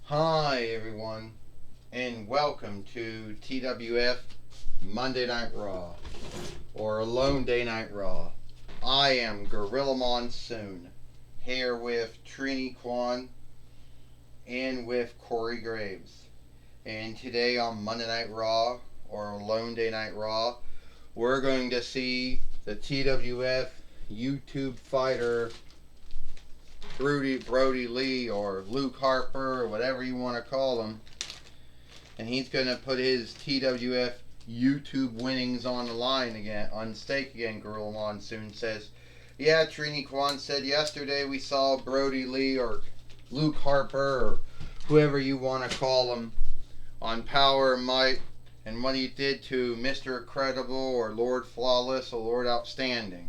Hi, everyone, and welcome to TWF Monday Night Raw, or Lone Day Night Raw. I am Gorilla Monsoon, here with Trini Kwan and with Corey Graves. And today on Monday Night Raw, or Lone Day Night Raw, we're going to see the TWF YouTube fighter Brody Lee, or Luke Harper, or whatever you want to call him. And he's going to put his TWF YouTube winnings on the line again, on stake again, Gorilla Monsoon says. Yeah, Trini Kwan said yesterday we saw Brody Lee or Luke Harper or whoever you want to call him on Power and Might, and what he did to Mr. Incredible or Lord Flawless or Lord Outstanding.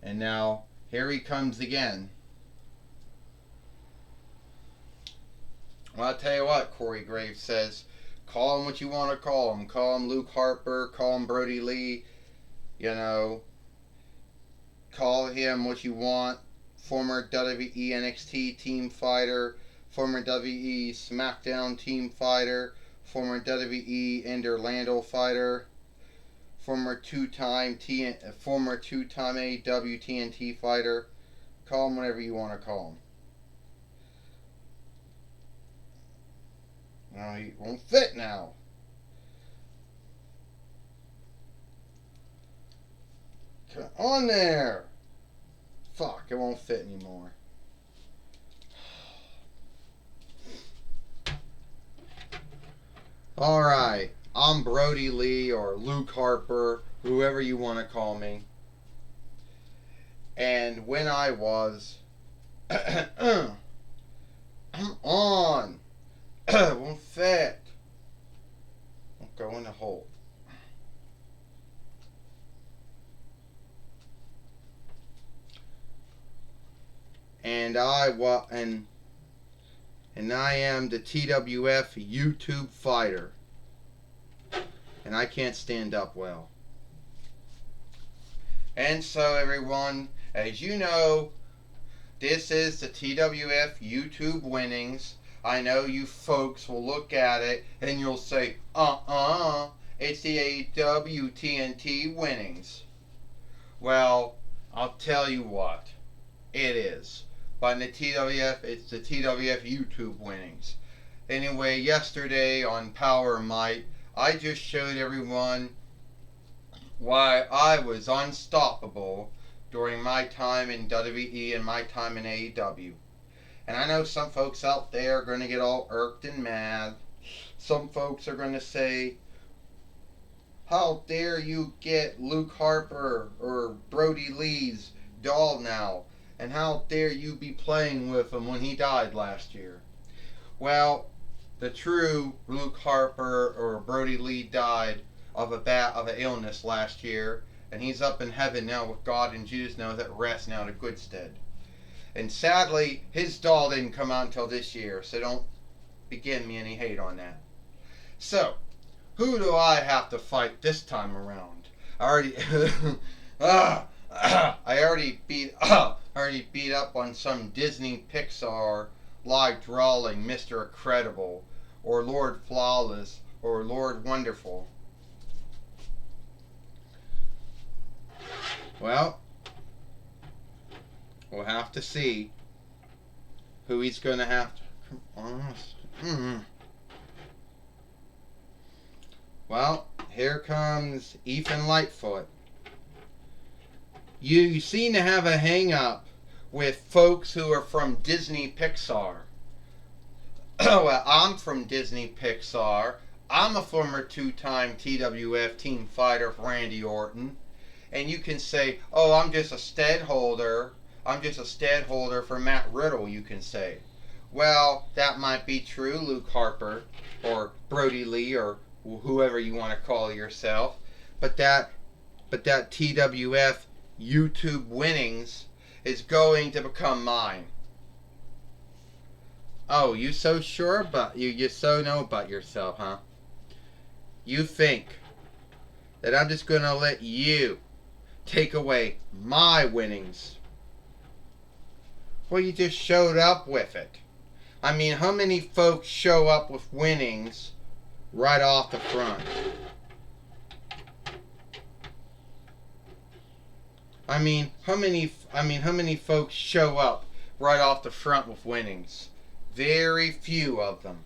And now here he comes again. Well, I'll tell you what, Corey Graves says. Call him what you want to call him. Call him Luke Harper. Call him Brody Lee. You know, call him what you want. Former WWE NXT team fighter. Former WWE SmackDown team fighter. Former WWE and Orlando fighter. Former two-time AEW TNT fighter. Call him whatever you want to call him. No, he won't fit now. Come on there. Fuck, it won't fit anymore. Alright, I'm Brody Lee or Luke Harper, whoever you want to call me. And when I was... Come on. Won't fit. Won't go in the hole. And I am the TWF YouTube fighter. And I can't stand up well. And so everyone, as you know, this is the TWF YouTube winnings. I know you folks will look at it and you'll say, it's the AEW TNT winnings. Well, I'll tell you what, it is. But in the TWF, it's the TWF YouTube winnings. Anyway, yesterday on Power and Might, I just showed everyone why I was unstoppable during my time in WWE and my time in AEW. And I know some folks out there are going to get all irked and mad. Some folks are going to say, how dare you get Luke Harper or Brody Lee's doll now? And how dare you be playing with him when he died last year? Well, the true Luke Harper or Brody Lee died of an illness last year. And he's up in heaven now with God and Jesus now at rest now to good stead. And sadly, his doll didn't come out until this year, so don't begin me any hate on that. So, who do I have to fight this time around? I already beat up on some Disney Pixar live drawing Mr. Incredible, or Lord Flawless, or Lord Wonderful. Well, we'll have to see who he's going to have to... Well, here comes Ethan Lightfoot. You seem to have a hang-up with folks who are from Disney Pixar. Well, I'm from Disney Pixar. I'm a former two-time TWF team fighter for Randy Orton. And you can say, oh, I'm just a stead holder for Matt Riddle, you can say. Well, that might be true, Luke Harper, or Brody Lee, or whoever you want to call yourself. But that TWF YouTube winnings is going to become mine. Oh, you so sure but you so know about yourself, huh? You think that I'm just going to let you take away my winnings? Well, you just showed up with it. I mean, how many folks show up with winnings right off the front? I mean, how many folks show up right off the front with winnings? Very few of them.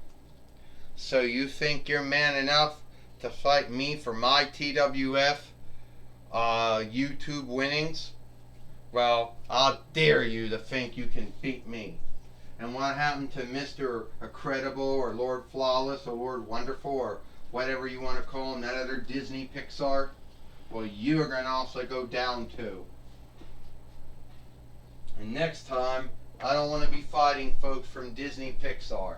So you think you're man enough to fight me for my TWF YouTube winnings? Well, I'll dare you to think you can beat me. And what happened to Mr. Incredible or Lord Flawless or Lord Wonderful or whatever you want to call him, that other Disney Pixar? Well, you are going to also go down too. And next time, I don't want to be fighting folks from Disney Pixar.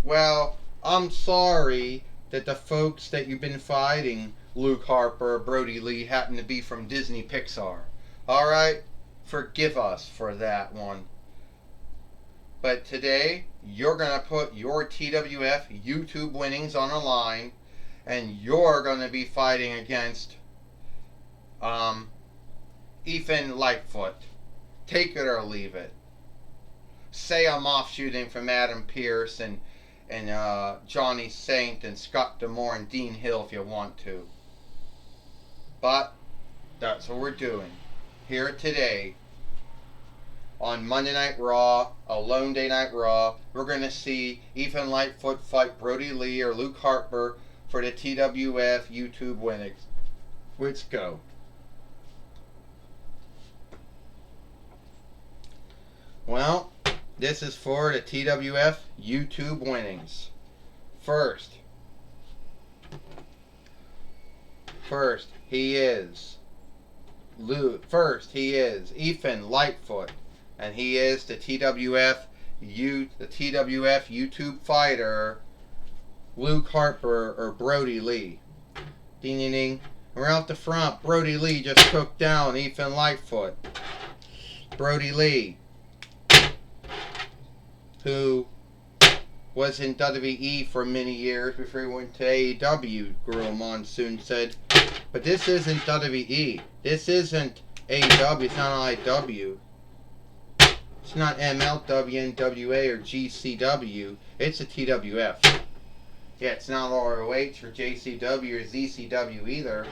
Well, I'm sorry that the folks that you've been fighting, Luke Harper or Brody Lee, happen to be from Disney Pixar. Alright? Forgive us for that one. But today, you're going to put your TWF YouTube winnings on the line, and you're going to be fighting against Ethan Lightfoot. Take it or leave it. Say I'm offshooting from Adam Pearce and Johnny Saint and Scott D'Amore and Dean Hill if you want to. But that's what we're doing here today on Monday Night Raw, a Lone Day Night Raw. We're going to see Ethan Lightfoot fight Brody Lee or Luke Harper for the TWF YouTube winnings. Let's go. Well, this is for the TWF YouTube winnings. First, he is Ethan Lightfoot, and he is the TWF YouTube fighter Luke Harper or Brody Lee. Ding ding ding. We're out the front. Brody Lee just took down Ethan Lightfoot. Brody Lee, who was in WWE for many years before he went to AEW, Gorilla Monsoon said. But this isn't WWE. This isn't AEW. It's not IW. It's not MLW, NWA, or GCW. It's a TWF. Yeah, it's not ROH or JCW or ZCW either.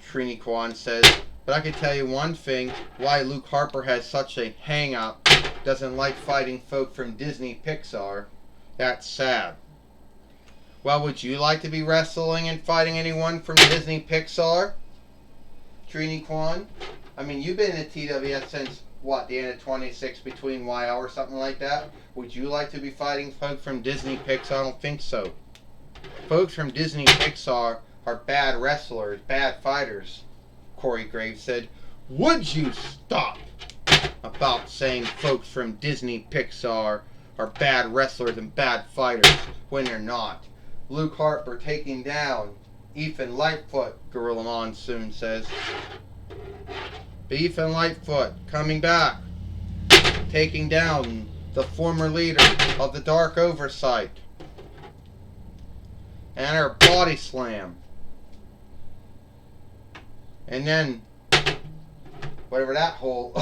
Trini Kwan says. But I can tell you one thing, why Luke Harper has such a hang-up, doesn't like fighting folk from Disney Pixar. That's sad. Well, would you like to be wrestling and fighting anyone from Disney Pixar? Trini Kwan? I mean, you've been in TWF since, what, the end of 26 between YL or something like that? Would you like to be fighting folk from Disney Pixar? I don't think so. Folks from Disney Pixar are bad wrestlers, bad fighters. Corey Graves said, would you stop about saying folks from Disney Pixar are bad wrestlers and bad fighters when they're not? Luke Harper taking down Ethan Lightfoot, Gorilla Monsoon says. But Ethan Lightfoot coming back, taking down the former leader of the Dark Oversight. And her body slam. And then, whatever that hold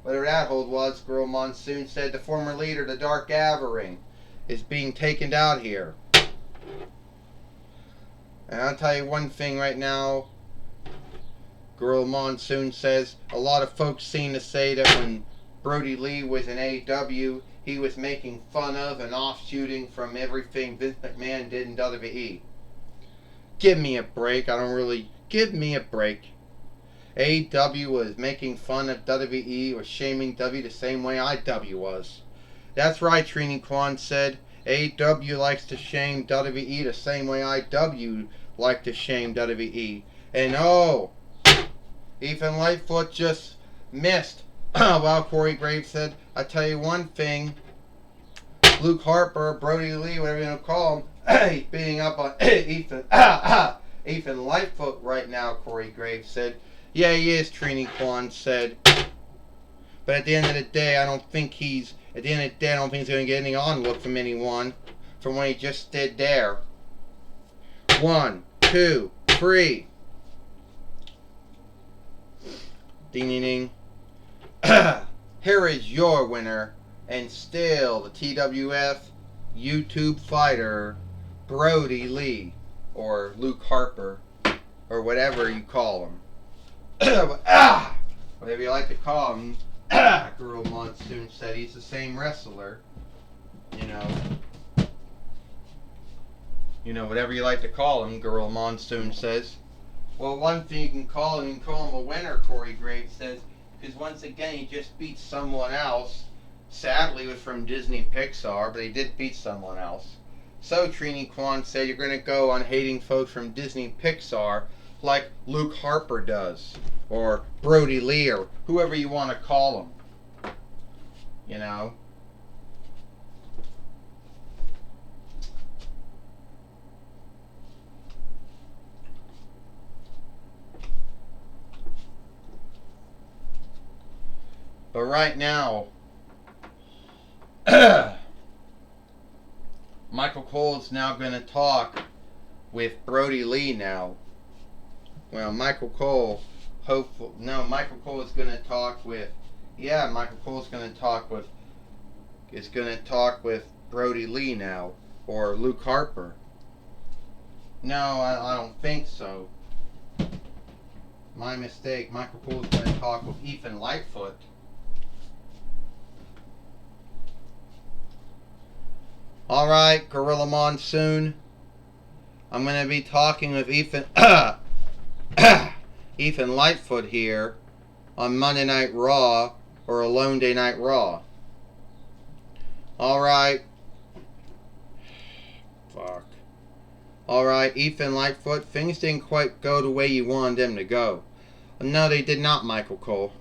was, Gorilla Monsoon said the former leader, the Dark Avering, is being taken down here. And I'll tell you one thing right now, Gorilla Monsoon says, a lot of folks seem to say that when Brody Lee was in AEW, he was making fun of and offshooting from everything Vince McMahon did in WWE. Give me a break. Give me a break. AEW was making fun of WWE, was shaming W the same way IW was. That's right, Trini Kwan said. AEW likes to shame WWE the same way IW like to shame WWE. And Ethan Lightfoot just missed. Well, Corey Graves said, I tell you one thing, Luke Harper, Brody Lee, whatever you want to call him, he's beating up on Ethan Lightfoot right now, Corey Graves said. Yeah, he is, Trini Kwan said. But at the end of the day, I don't think he's going to get any onlook from anyone from what he just did there. 1, 2, 3. Ding ding ding. Here is your winner, and still the TWF YouTube fighter, Brody Lee, or Luke Harper, or whatever you call him. Whatever you like to call him. Gorilla Monsoon said he's the same wrestler. Whatever you like to call him, Gorilla Monsoon says. Well, one thing you can call him a winner, Corey Graves says, because once again he just beat someone else. Sadly, it was from Disney Pixar, but he did beat someone else. So Trini Kwan said you're going to go on hating folks from Disney Pixar like Luke Harper does, or Brody Lee, or whoever you want to call him. But right now, Michael Cole is now going to talk with Brody Lee now. Well, Michael Cole is going to talk with, Michael Cole is going to talk with Brody Lee now, or Luke Harper. No, I don't think so. My mistake. Michael Cole is going to talk with Ethan Lightfoot. Alright, Gorilla Monsoon. I'm going to be talking with Ethan Lightfoot here on Monday Night Raw, or Alone Day Night Raw. Alright. Fuck. Alright, Ethan Lightfoot, things didn't quite go the way you wanted them to go. No, they did not, Michael Cole.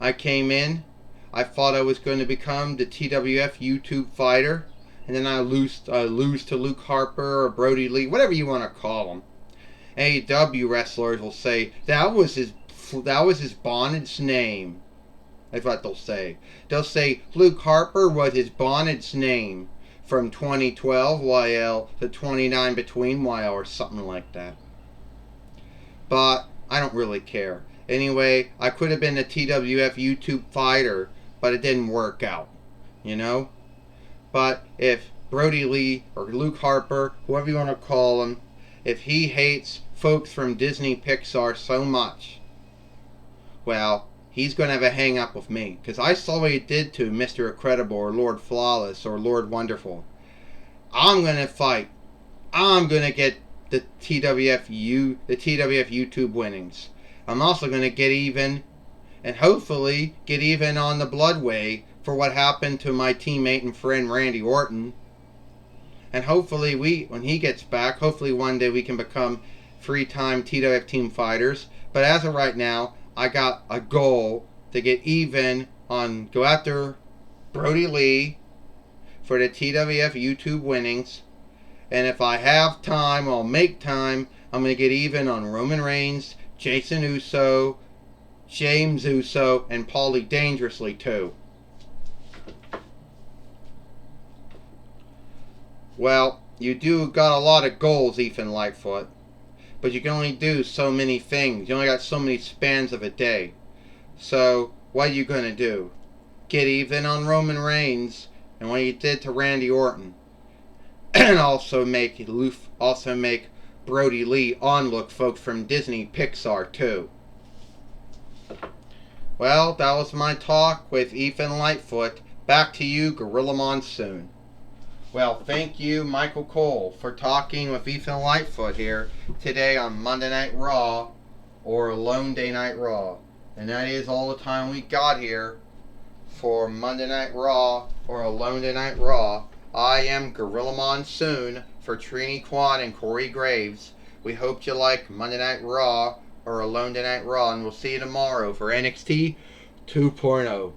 I came in, I thought I was going to become the TWF YouTube fighter, and then I lose to Luke Harper or Brody Lee, whatever you want to call him. AEW wrestlers will say that was his bondage name. That's what they'll say. They'll say Luke Harper was his bondage name from 2012 YL to 29 between YL or something like that. But I don't really care. Anyway, I could have been a TWF YouTube fighter, but it didn't work out. But if Brody Lee or Luke Harper, whoever you want to call him, if he hates folks from Disney Pixar so much, well, he's going to have a hang up with me. Because I saw what he did to Mr. Incredible or Lord Flawless or Lord Wonderful. I'm going to fight. I'm going to get the TWF YouTube winnings. I'm also going to get even, and hopefully get even on the Bloodway for what happened to my teammate and friend Randy Orton. And hopefully when he gets back, hopefully one day we can become three-time TWF team fighters. But as of right now, I got a goal to get even go after Brody Lee for the TWF YouTube winnings. And if I have time, I'll make time. I'm going to get even on Roman Reigns, Jason Uso, James Uso, and Paulie Dangerously too. Well, you do got a lot of goals, Ethan Lightfoot. But you can only do so many things. You only got so many spans of a day. So, what are you going to do? Get even on Roman Reigns and what you did to Randy Orton. And also make Brody Lee onlook folks from Disney Pixar too. Well, that was my talk with Ethan Lightfoot. Back to you, Gorilla Monsoon. Well, thank you, Michael Cole, for talking with Ethan Lightfoot here today on Monday Night Raw, or Alone Day Night Raw. And that is all the time we got here for Monday Night Raw, or Alone Day Night Raw. I am Gorilla Monsoon for Trini Kwan and Corey Graves. We hope you like Monday Night Raw, or Alone Day Night Raw, and we'll see you tomorrow for NXT 2.0.